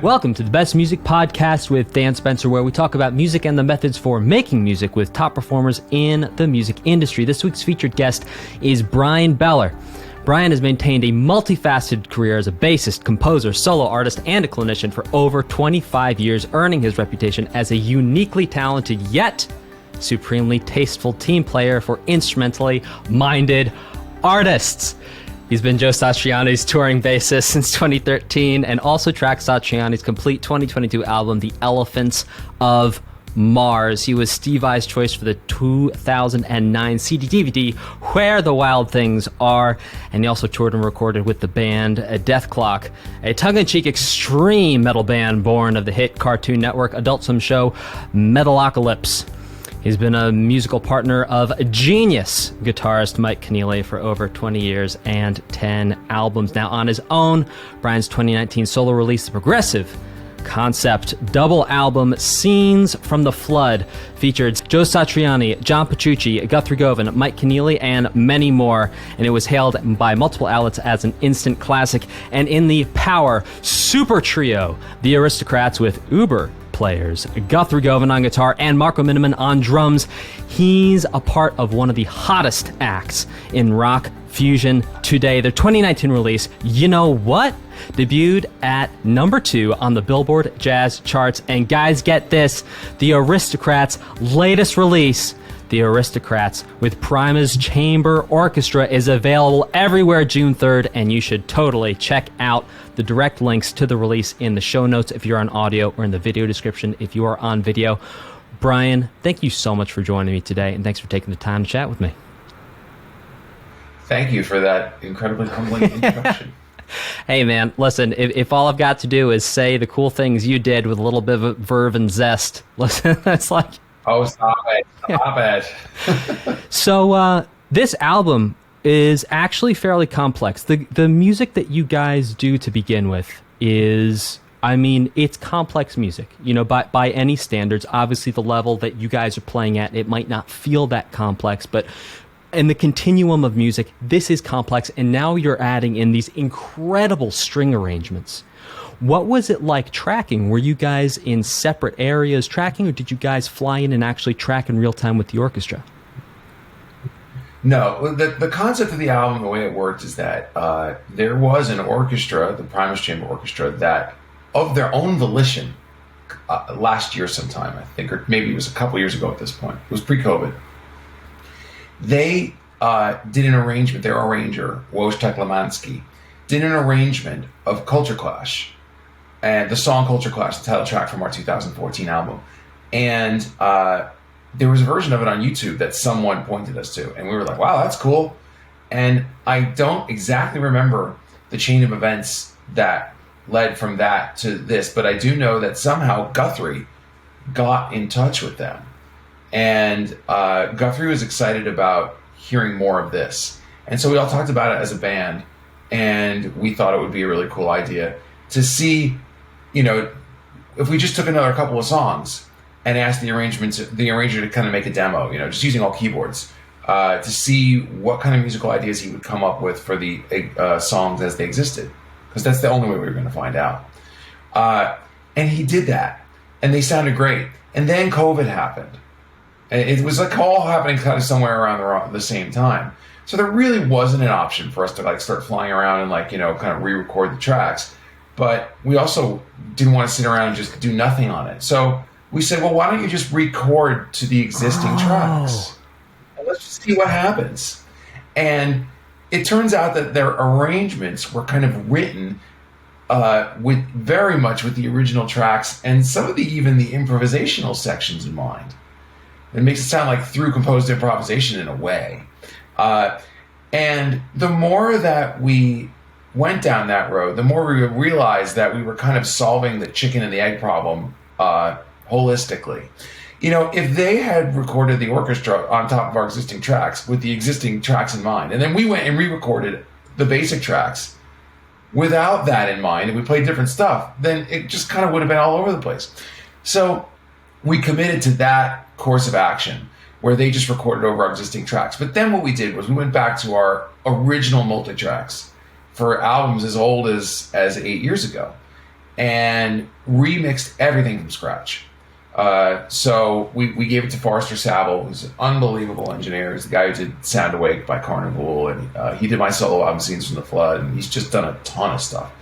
Welcome to the Best Music Podcast with Dan Spencer, where we talk about music and the methods for making music with top performers in the music industry. This week's featured guest is Bryan Beller. Bryan has maintained a multifaceted career as a bassist, composer, solo artist, and a clinician for over 25 years, earning his reputation as a uniquely talented yet supremely tasteful team player for instrumentally minded artists. He's been Joe Satriani's touring bassist since 2013 and also tracked Satriani's complete 2022 album, The Elephants of Mars. He was Steve Vai's choice for the 2009 CD-DVD, Where the Wild Things Are, and he also toured and recorded with the band Dethklok, a tongue-in-cheek extreme metal band born of the hit Cartoon Network Adult Swim show Metalocalypse. He's been a musical partner of genius guitarist Mike Keneally for over 20 years and 10 albums. Now on his own, Bryan's 2019 solo release, the progressive concept double album Scenes from the Flood, featured Joe Satriani, John Petrucci, Guthrie Govan, Mike Keneally, and many more. And it was hailed by multiple outlets as an instant classic. And in the power super trio, the Aristocrats with Uber players, Guthrie Govan on guitar and Marco Miniman on drums, he's a part of one of the hottest acts in rock fusion today. Their 2019 release, You Know What?, debuted at number 2 on the Billboard Jazz charts. And guys, get this, the Aristocrats' latest release, The Aristocrats with Primuz Chamber Orchestra, is available everywhere June 3rd, and you should totally check out the direct links to the release in the show notes if you're on audio, or in the video description if you are on video. Bryan, thank you so much for joining me today, and thanks for taking the time to chat with me. Thank you for that incredibly humbling introduction. Hey man, listen, if all I've got to do is say the cool things you did with a little bit of verve and zest, listen, that's like... Oh, stop it. So this album is actually fairly complex. The music that you guys do to begin with is, I mean, it's complex music. You know, by any standards. Obviously, the level that you guys are playing at, it might not feel that complex, but in the continuum of music, this is complex, and now you're adding in these incredible string arrangements. What was it like tracking? Were you guys in separate areas tracking, or did you guys fly in and actually track in real time with the orchestra? No, the concept of the album, the way it worked is that there was an orchestra, the Primuz Chamber Orchestra, that of their own volition, last year sometime, I think, or maybe it was a couple years ago at this point. It was pre-COVID. They did an arrangement, their arranger, Wojtek Lemansky, did an arrangement of Culture Clash, and the song Culture Clash, the title track from our 2014 album. And there was a version of it on YouTube that someone pointed us to, and we were like, wow, that's cool. And I don't exactly remember the chain of events that led from that to this, but I do know that somehow Guthrie got in touch with them. And Guthrie was excited about hearing more of this. And so we all talked about it as a band, and we thought it would be a really cool idea to see, you know, if we just took another couple of songs and asked the arranger to kind of make a demo, you know, just using all keyboards, to see what kind of musical ideas he would come up with for the songs as they existed, because that's the only way we were going to find out. And he did that, and they sounded great. And then COVID happened. And it was like all happening kind of somewhere around the same time. So there really wasn't an option for us to like start flying around and like, you know, kind of re-record the tracks. But we also didn't want to sit around and just do nothing on it. So we said, well, why don't you just record to the existing tracks? And let's just see what happens. And it turns out that their arrangements were kind of written with very much with the original tracks, and some of even the improvisational sections in mind. It makes it sound like through composed improvisation in a way. And the more that we went down that road, the more we realized that we were kind of solving the chicken and the egg problem holistically. You know, if they had recorded the orchestra on top of our existing tracks with the existing tracks in mind, and then we went and re-recorded the basic tracks without that in mind, and we played different stuff, then it just kind of would have been all over the place. So we committed to that course of action where they just recorded over our existing tracks. But then what we did was we went back to our original multi-tracks for albums as old as 8 years ago. and remixed everything from scratch. So we gave it to Forrester Saville, who's an unbelievable engineer. He's the guy who did Sound Awake by Carnival, and he did my solo album Scenes from the Flood, and he's just done a ton of stuff.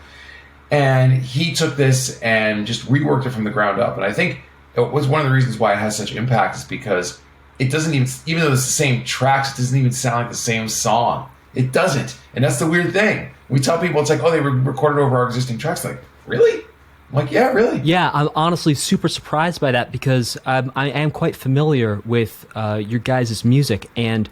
And he took this and just reworked it from the ground up. And I think it was one of the reasons why it has such impact is because it doesn't even though it's the same tracks, it doesn't even sound like the same song. It doesn't. And that's the weird thing. We tell people, it's like, oh, they recorded over our existing tracks. Like, really? I'm like, yeah, really? Yeah, I'm honestly super surprised by that because I am quite familiar with your guys' music, and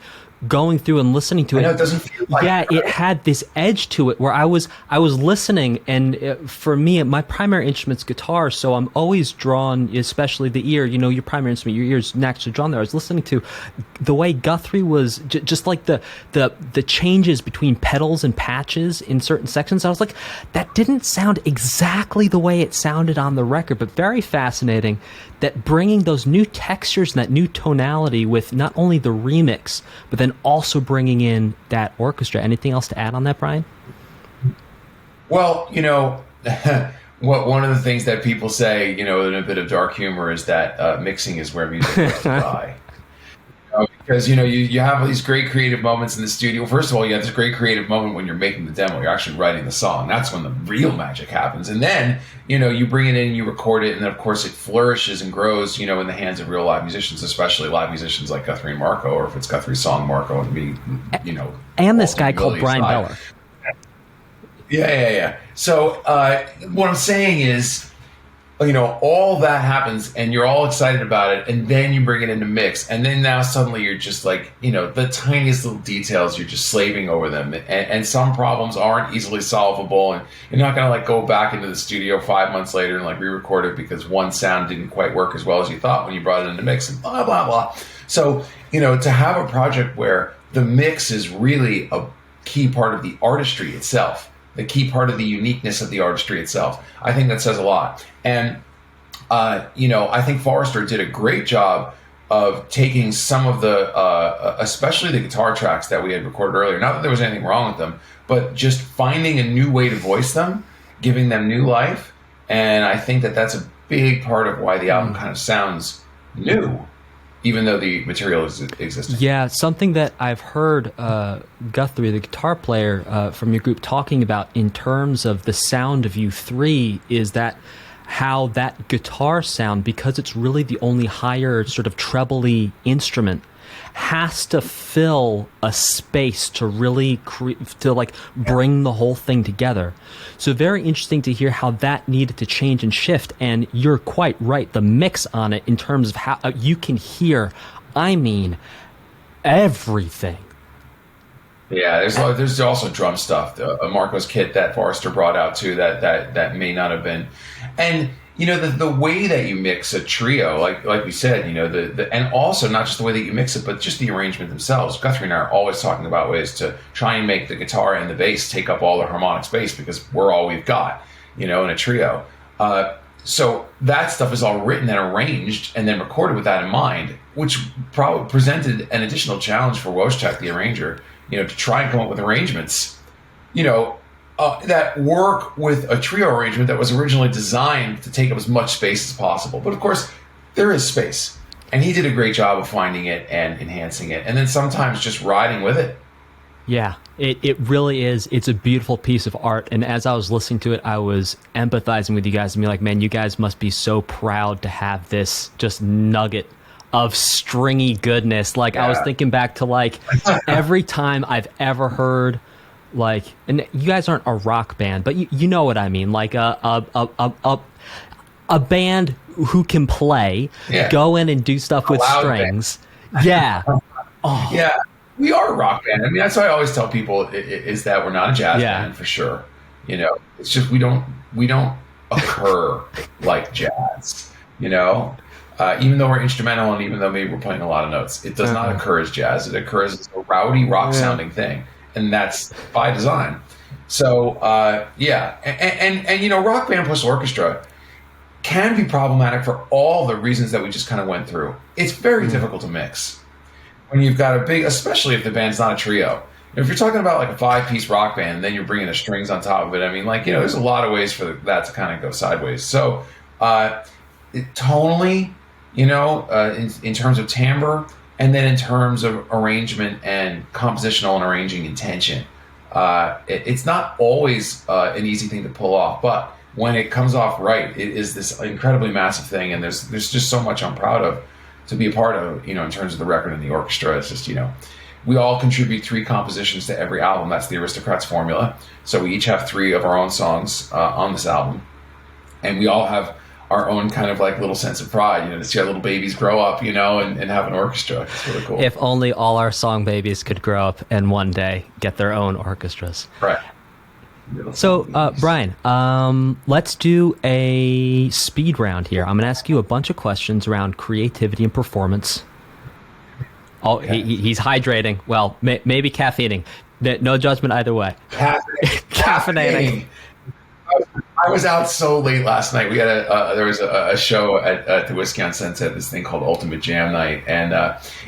going through and listening to it, it doesn't feel like it had this edge to it where I was listening, and for me, my primary instrument's guitar, so I'm always drawn, especially the ear, your primary instrument, your ear's naturally drawn there. I was listening to the way Guthrie was, just like the changes between pedals and patches in certain sections. I was like, that didn't sound exactly the way it sounded on the record, but very fascinating that bringing those new textures and that new tonality with not only the remix, but then also bringing in that orchestra. Anything else to add on that, Bryan? Well, one of the things that people say, in a bit of dark humor, is that mixing is where music goes to die. Because, you have these great creative moments in the studio. First of all, you have this great creative moment when you're making the demo. You're actually writing the song. That's when the real magic happens. And then, you bring it in, you record it, and then, of course, it flourishes and grows, in the hands of real live musicians, especially live musicians like Guthrie and Marco, or if it's Guthrie's song, Marco and me, And this guy called Bryan Beller. Yeah. So what I'm saying is, all that happens and you're all excited about it, and then you bring it into mix, and then now suddenly you're just like, the tiniest little details, you're just slaving over them, and some problems aren't easily solvable, and you're not going to go back into the studio 5 months later and re-record it because one sound didn't quite work as well as you thought when you brought it into mix, and blah, blah, blah. So, to have a project where the mix is really a key part of the artistry itself, the key part of the uniqueness of the artistry itself, I think that says a lot. And, I think Forrester did a great job of taking some of the, especially the guitar tracks that we had recorded earlier. Not that there was anything wrong with them, but just finding a new way to voice them, giving them new life. And I think that that's a big part of why the album kind of sounds new, even though the material existed. Yeah, something that I've heard Guthrie, the guitar player from your group, talking about in terms of the sound of you three is that how that guitar sound, because it's really the only higher sort of treble-y instrument, has to fill a space to really bring the whole thing together. So very interesting to hear how that needed to change and shift. And you're quite right, the mix on it in terms of how you can hear, everything. Yeah, there's also drum stuff. Marco's kit that Forrester brought out too that may not have been, and the way that you mix a trio, like we said, and also not just the way that you mix it, but just the arrangement themselves. Guthrie and I are always talking about ways to try and make the guitar and the bass take up all the harmonic space because we're all we've got, in a trio. So that stuff is all written and arranged and then recorded with that in mind, which probably presented an additional challenge for Wojciech, the arranger, to try and come up with arrangements, that work with a trio arrangement that was originally designed to take up as much space as possible. But of course, there is space. And he did a great job of finding it and enhancing it. And then sometimes just riding with it. Yeah, it really is. It's a beautiful piece of art. And as I was listening to it, I was empathizing with you guys and be like, man, you guys must be so proud to have this just nugget of stringy goodness. I was thinking back to every time I've ever heard and you guys aren't a rock band, but you know what I mean, a band who can play, go in and do stuff with strings. Yeah. Oh. Yeah, we are a rock band. I mean, that's what I always tell people is that we're not a jazz band for sure. It's just we don't occur like jazz. Even though we're instrumental and even though maybe we're playing a lot of notes, it does not occur as jazz. It occurs as a rowdy rock sounding thing. And that's by design. So, and rock band plus orchestra can be problematic for all the reasons that we just kind of went through. It's very difficult to mix when you've got a big, especially if the band's not a trio. if you're talking about like a 5-piece rock band, then you're bringing the strings on top of it. I mean, like, there's a lot of ways for that to kind of go sideways. So, tonally, in terms of timbre, and then in terms of arrangement and compositional and arranging intention, it's not always an easy thing to pull off. But when it comes off right, it is this incredibly massive thing, and there's just so much I'm proud of to be a part of. In terms of the record and the orchestra, it's just we all contribute 3 compositions to every album. That's the Aristocrats formula. So we each have 3 of our own songs on this album, and we all have our own kind of like little sense of pride, to see our little babies grow up, and have an orchestra. It's really cool. If only all our song babies could grow up and one day get their own orchestras. Right. So, Bryan, let's do a speed round here. I'm going to ask you a bunch of questions around creativity and performance. Oh, okay. He's hydrating. Well, maybe caffeinating. No judgment either way. Caffeinating. I was out so late last night. We had there was a show at the Whiskey on Sunset, this thing called Ultimate Jam Night, and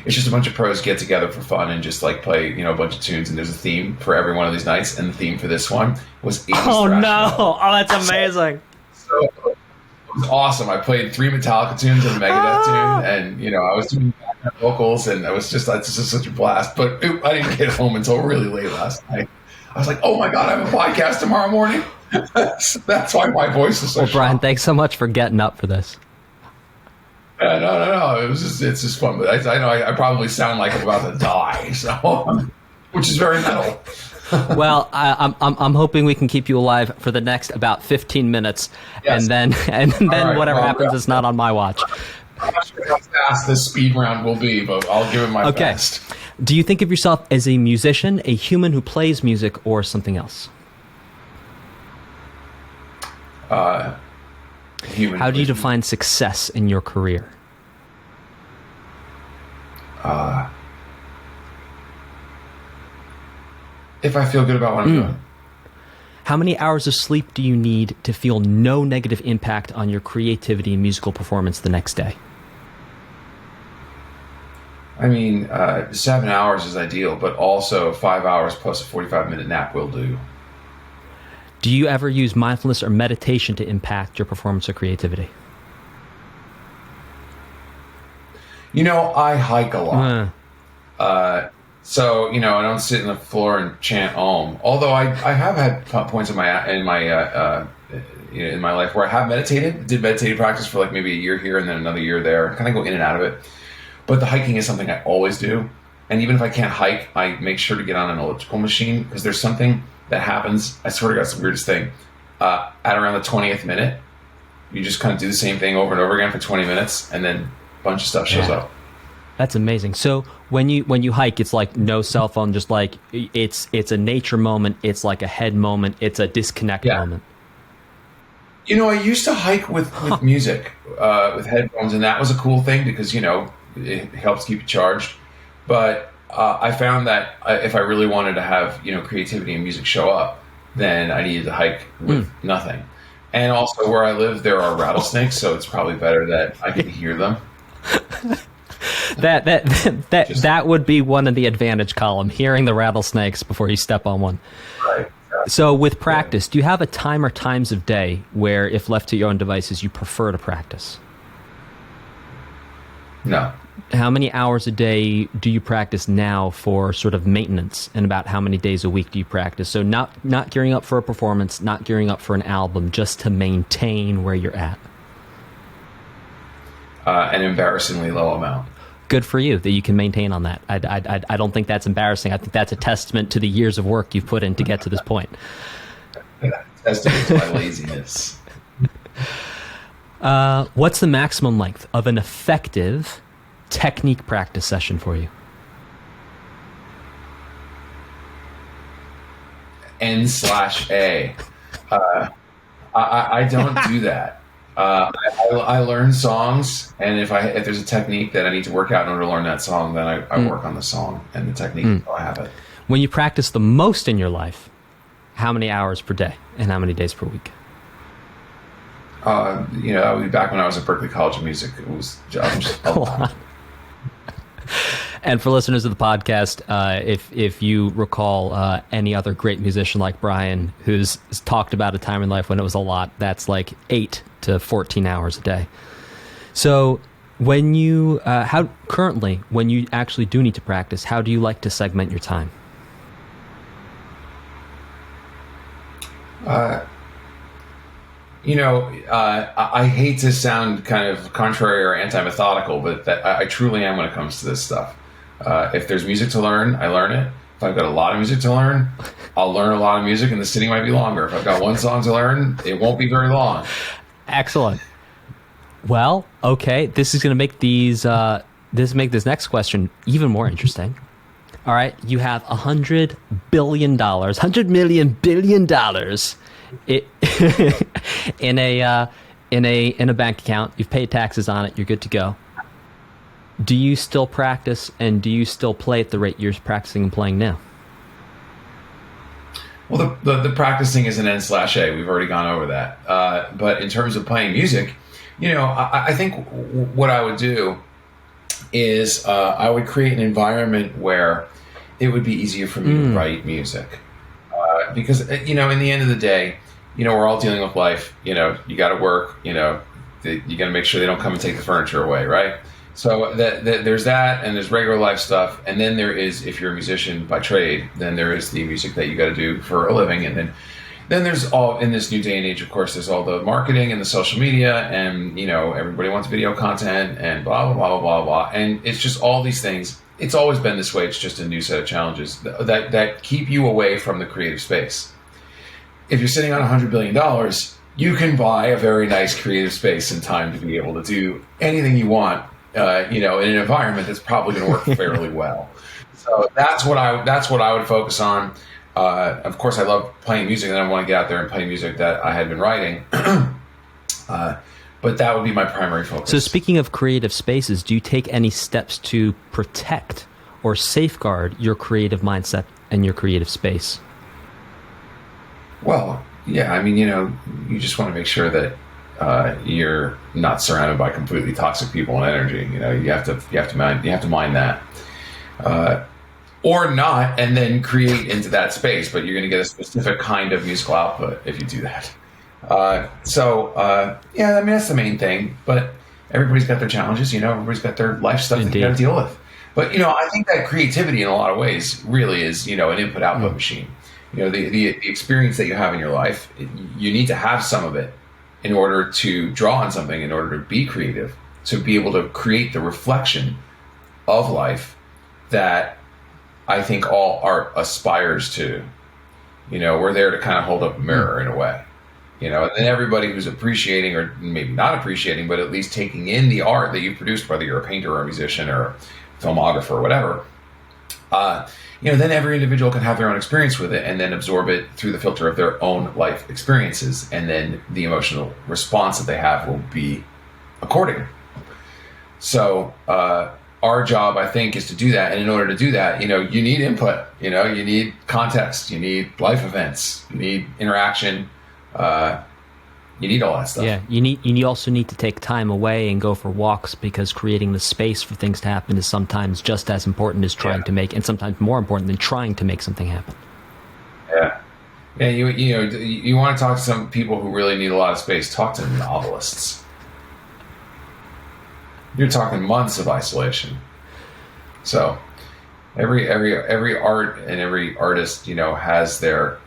it's just a bunch of pros get together for fun and just like play a bunch of tunes. And there's a theme for every one of these nights, and the theme for this one was 80s Oh no! metal. Oh, that's amazing. So it was awesome. I played 3 Metallica tunes and a Megadeth tune, and I was doing vocals, and that's just such a blast. But I didn't get home until really late last night. I was like, oh my god, I have a podcast tomorrow morning. That's why my voice is so Well, Bryan, thanks so much for getting up for this. No. It's just fun. But I know I probably sound like I'm about to die, so which is very metal. Well, I'm hoping we can keep you alive for the next about 15 minutes, yes. and then whatever happens is not on my watch. I'm not sure how fast this speed round will be, but I'll give it my best. Do you think of yourself as a musician, a human who plays music, or something else? Human. How do you define success in your career? If I feel good about what I'm doing. How many hours of sleep do you need to feel no negative impact on your creativity and musical performance the next day? I mean, 7 hours is ideal, but also 5 hours plus a 45-minute nap will do. Do you ever use mindfulness or meditation to impact your performance or creativity? I hike a lot. So, I don't sit on the floor and chant Om. Although I have had points in my life where I have meditated, did meditative practice for like maybe a year here and then another year there. Kind of go in and out of it. But the hiking is something I always do. And even if I can't hike, I make sure to get on an elliptical machine because there's something that happens. I swear to God, it's the weirdest thing. At around the 20th minute, you just kind of do the same thing over and over again for 20 minutes, and then a bunch of stuff shows up. That's amazing. So when you hike, it's like no cell phone, just like it's a nature moment. It's like a head moment. It's a disconnect moment. I used to hike with music, with headphones, and that was a cool thing because, it helps keep you charged. But I found that if I really wanted to have, creativity and music show up, then I needed to hike with nothing. And also where I live, there are rattlesnakes, so it's probably better that I can hear them. That would be one in the advantage column, hearing the rattlesnakes before you step on one. Right. So with practice, do you have a time or times of day where, if left to your own devices, you prefer to practice? No. How many hours a day do you practice now for sort of maintenance, and about how many days a week do you practice? So not gearing up for a performance, not gearing up for an album, just to maintain where you're at. An embarrassingly low amount. Good for you that you can maintain on that. I don't think that's embarrassing. I think that's a testament to the years of work you've put in to get to this point. Testament to my laziness. What's the maximum length of an effective technique practice session for you? N/A. I don't do that. I learn songs, and if there's a technique that I need to work out in order to learn that song, then I work on the song and the technique until I have it. When you practice the most in your life, how many hours per day and how many days per week? That would be back when I was at Berklee College of Music. It was just a lot. And for listeners of the podcast, if you recall any other great musician like Bryan who's talked about a time in life when it was a lot, that's like 8 to 14 hours a day. So when you when you actually do need to practice, how do you like to segment your time? I hate to sound kind of contrary or anti-methodical, but I truly am when it comes to this stuff. If there's music to learn, I learn it. If I've got a lot of music to learn, I'll learn a lot of music, and the sitting might be longer. If I've got one song to learn, it won't be very long. Excellent. Well, okay, this is going to make this next question even more interesting. All right, you have $100 billion, $100 million billion in a bank account. You've paid taxes on it. You're good to go. Do you still practice, and do you still play at the rate you're practicing and playing now? Well, the practicing is an N/A. We've already gone over that. But in terms of playing music, I think what I would do is I would create an environment where it would be easier for me to write music. Because, in the end of the day, we're all dealing with life. You got to work, you got to make sure they don't come and take the furniture away, right? So there's that, and there's regular life stuff. And then there is, if you're a musician by trade, then there is the music that you got to do for a living. And then there's all, in this new day and age, of course, there's all the marketing and the social media, and, everybody wants video content and blah, blah, blah, blah, blah. And it's just all these things. It's always been this way. It's just a new set of challenges that keep you away from the creative space. If you're sitting on $100 billion, you can buy a very nice creative space and time to be able to do anything you want, in an environment that's probably going to work fairly well. So that's what I would focus on. Of course, I love playing music, and I want to get out there and play music that I had been writing. But that would be my primary focus. So speaking of creative spaces, do you take any steps to protect or safeguard your creative mindset and your creative space? Well, yeah, I mean, you just want to make sure that you're not surrounded by completely toxic people and energy. You have to mind that. Or not, and then create into that space, but you're going to get a specific kind of musical output if you do that. Yeah, I mean, that's the main thing, but everybody's got their challenges, everybody's got their life stuff that they got to deal with. But, I think that creativity in a lot of ways really is, an input-output machine. The experience that you have in your life, you need to have some of it in order to draw on something, in order to be creative, to be able to create the reflection of life that I think all art aspires to. We're there to kind of hold up a mirror in a way. And then everybody who's appreciating, or maybe not appreciating, but at least taking in the art that you've produced, whether you're a painter or a musician or a filmographer or whatever, then every individual can have their own experience with it and then absorb it through the filter of their own life experiences. And then the emotional response that they have will be according. So our job, I think, is to do that. And in order to do that, you need input, you need context, you need life events, you need interaction. You need all that stuff. Yeah, you also need to take time away and go for walks, because creating the space for things to happen is sometimes just as important as trying to make, and sometimes more important than trying to make something happen. Yeah. Yeah, you want to talk to some people who really need a lot of space, talk to novelists. You're talking months of isolation. So every art and every artist, has their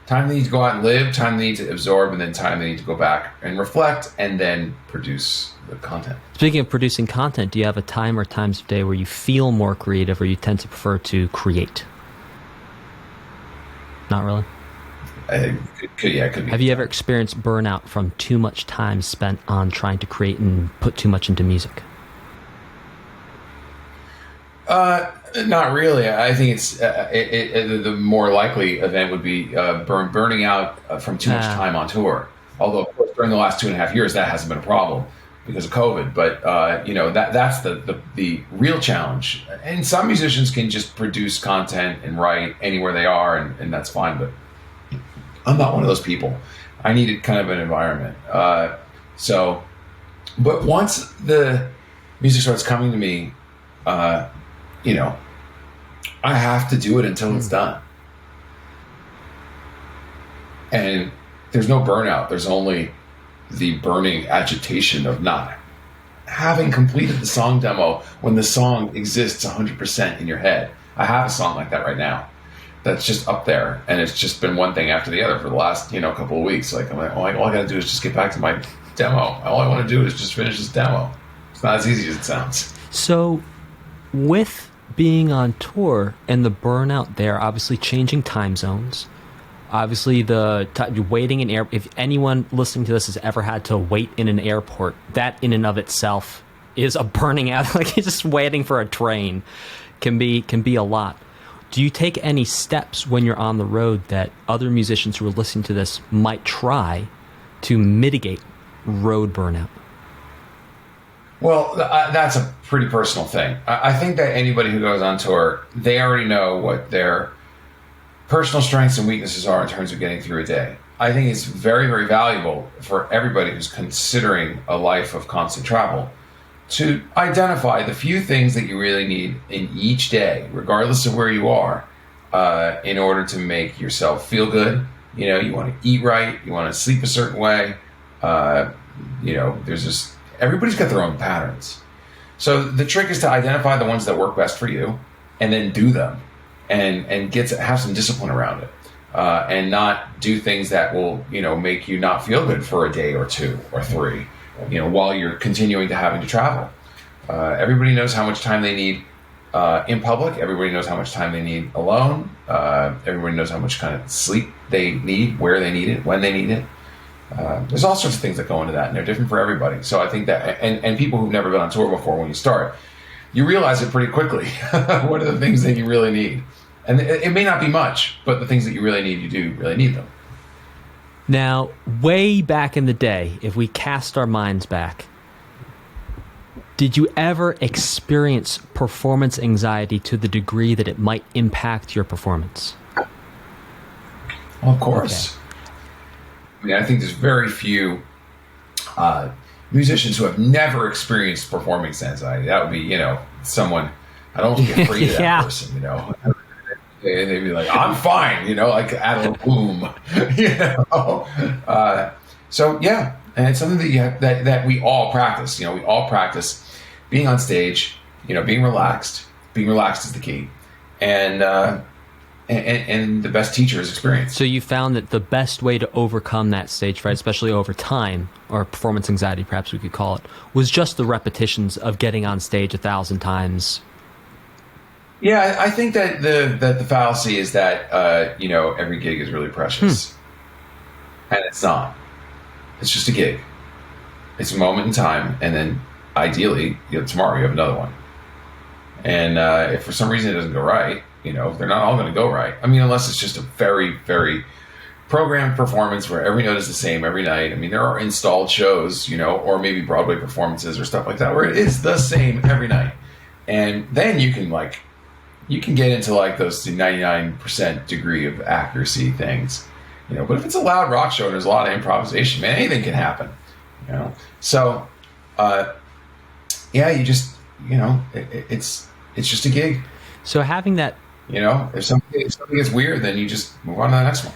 time they need to go out and live, time they need to absorb, and then time they need to go back and reflect and then produce the content. Speaking of producing content, do you have a time or times of day where you feel more creative, or you tend to prefer to create? Not really? It could be. Have you ever experienced burnout from too much time spent on trying to create and put too much into music? Not really. I think it's the more likely event would be burning out from too much time on tour. Although, of course, during the last 2.5 years, that hasn't been a problem because of COVID. But that's the real challenge. And some musicians can just produce content and write anywhere they are, and that's fine. But I'm not one of those people. I needed kind of an environment. But once the music starts coming to me, I have to do it until it's done. And there's no burnout. There's only the burning agitation of not having completed the song demo when the song exists 100% in your head. I have a song like that right now that's just up there, and it's just been one thing after the other for the last couple of weeks. Like, I'm like, all I gotta do is just get back to my demo. All I want to do is just finish this demo. It's not as easy as it sounds. So with being on tour and the burnout there, obviously changing time zones, obviously waiting in air. If anyone listening to this has ever had to wait in an airport, that in and of itself is a burning out. Like, just waiting for a train can be a lot. Do you take any steps when you're on the road that other musicians who are listening to this might try to mitigate road burnout? Well, that's a pretty personal thing. I think that anybody who goes on tour, they already know what their personal strengths and weaknesses are in terms of getting through a day. I think it's very, very valuable for everybody who's considering a life of constant travel to identify the few things that you really need in each day, regardless of where you are, in order to make yourself feel good. You want to eat right, you want to sleep a certain way. Everybody's got their own patterns. So the trick is to identify the ones that work best for you and then do them. And have some discipline around it, and not do things that will make you not feel good for a day or two or three, while you're continuing to having to travel. Everybody knows how much time they need in public. Everybody knows how much time they need alone. Everybody knows how much kind of sleep they need, where they need it, when they need it. There's all sorts of things that go into that, and they're different for everybody. So I think that, and people who've never been on tour before, when you start, you realize it pretty quickly. What are the things that you really need? And it may not be much, but the things that you really need, you do really need them. Now, way back in the day, if we cast our minds back, did you ever experience performance anxiety to the degree that it might impact your performance? Well, of course. Okay. I think there's very few musicians who have never experienced performance anxiety. That would be, someone, I don't be afraid of that person, They'd be like, I'm fine, like out of a boom, So yeah, and it's something that we all practice. We all practice being on stage. Being relaxed. Being relaxed is the key, and the best teacher is experience. So you found that the best way to overcome that stage fright, especially over time, or performance anxiety, perhaps we could call it, was just the repetitions of getting on stage 1,000 times. Yeah, I think that the fallacy is that every gig is really precious, and it's not. It's just a gig. It's a moment in time, and then ideally, tomorrow you have another one. And if for some reason it doesn't go right, they're not all going to go right. I mean, unless it's just a very, very programmed performance where every note is the same every night. I mean, there are installed shows, or maybe Broadway performances or stuff like that where it is the same every night, and then you can get into those 99% degree of accuracy things, but if it's a loud rock show and there's a lot of improvisation, man, anything can happen, So, you just, it's just a gig. So having that, if something gets weird, then you just move on to the next one.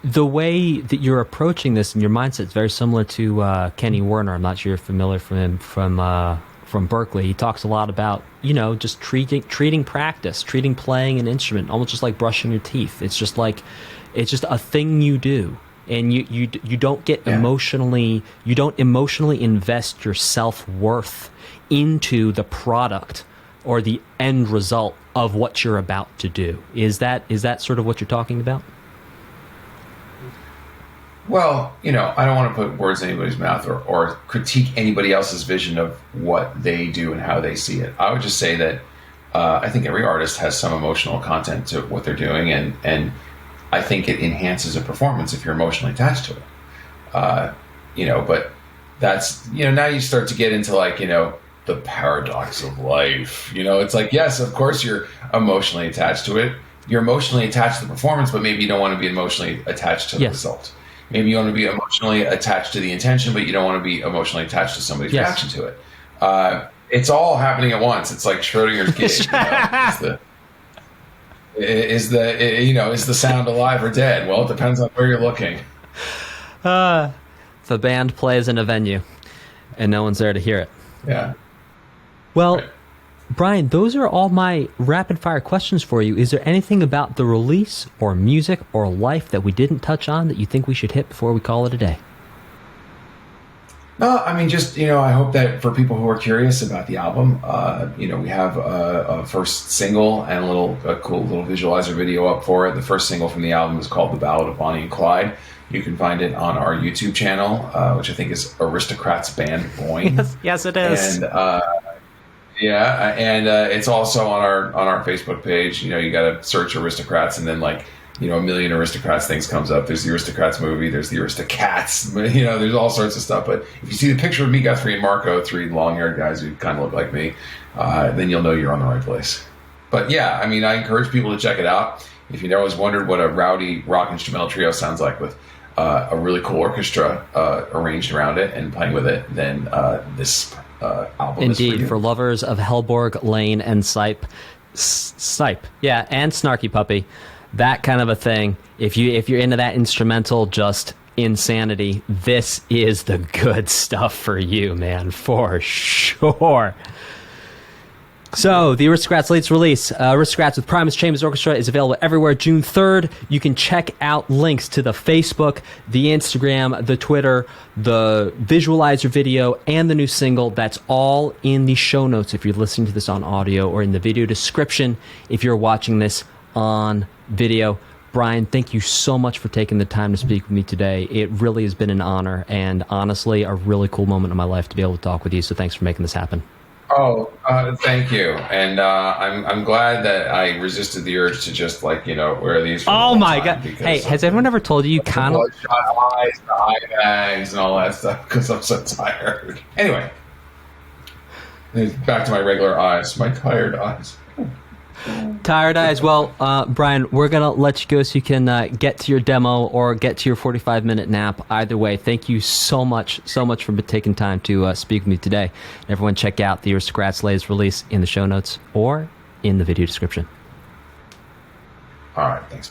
The way that you're approaching this and your mindset is very similar to Kenny Werner. I'm not sure you're familiar from Berkeley. He talks a lot about, just treating practice, treating playing an instrument, almost just like brushing your teeth. It's just a thing you do. And you don't get emotionally invest your self-worth into the product or the end result of what you're about to do. Is that sort of what you're talking about? Well, I don't want to put words in anybody's mouth or critique anybody else's vision of what they do and how they see it. I would just say that I think every artist has some emotional content to what they're doing, and I think it enhances a performance if you're emotionally attached to it. But that's, now you start to get into the paradox of life. It's yes, of course you're emotionally attached to it. You're emotionally attached to the performance, but maybe you don't want to be emotionally attached to the result. Maybe you want to be emotionally attached to the intention, but you don't want to be emotionally attached to somebody's reaction to it. it's all happening at once. It's like Schrodinger's gig. Is the sound alive or dead? Well, it depends on where you're looking. The band plays in a venue, and no one's there to hear it. Yeah. Well, Right. Bryan, those are all my rapid-fire questions for you. Is there anything about the release or music or life that we didn't touch on that you think we should hit before we call it a day? No, I mean, just, I hope that for people who are curious about the album, we have a first single and a cool little visualizer video up for it. The first single from the album is called The Ballad of Bonnie and Clyde. You can find it on our YouTube channel, which I think is Aristocrats band Borne. Yes, it is. And it's also on our Facebook page. You got to search Aristocrats, and then a million Aristocrats things comes up. There's the Aristocrats movie. There's the Aristocats. There's all sorts of stuff. But if you see the picture of me, Guthrie, and Marco, 3 long-haired guys who kind of look like me, then you'll know you're on the right place. But yeah, I mean, I encourage people to check it out. If you always wondered what a rowdy rock instrumental trio sounds like with a really cool orchestra arranged around it and playing with it, then this album is indeed for lovers of Hellborg, Lane, and Sipe, and Snarky Puppy, that kind of a thing. If you're into that instrumental, just insanity, this is the good stuff for you, man, for sure. So, the Aristocrats' latest release, Aristocrats with Primuz Chambers Orchestra, is available everywhere June 3rd. You can check out links to the Facebook, the Instagram, the Twitter, the visualizer video, and the new single. That's all in the show notes if you're listening to this on audio, or in the video description if you're watching this on video. Bryan, thank you so much for taking the time to speak with me today. It really has been an honor, and honestly, a really cool moment in my life to be able to talk with you, so thanks for making this happen. Oh, thank you, and I'm glad that I resisted the urge to just wear these. Oh my god! Hey, has anyone ever told you kind of bloodshot eyes, the eye bags, and all that stuff? Because I'm so tired. Anyway, back to my regular eyes, my tired eyes. Tired eyes. Well, Bryan, we're going to let you go so you can get to your demo or get to your 45-minute nap. Either way, thank you so much for taking time to speak with me today. And everyone check out the Aristocrats' latest release in the show notes or in the video description. All right. Thanks, man.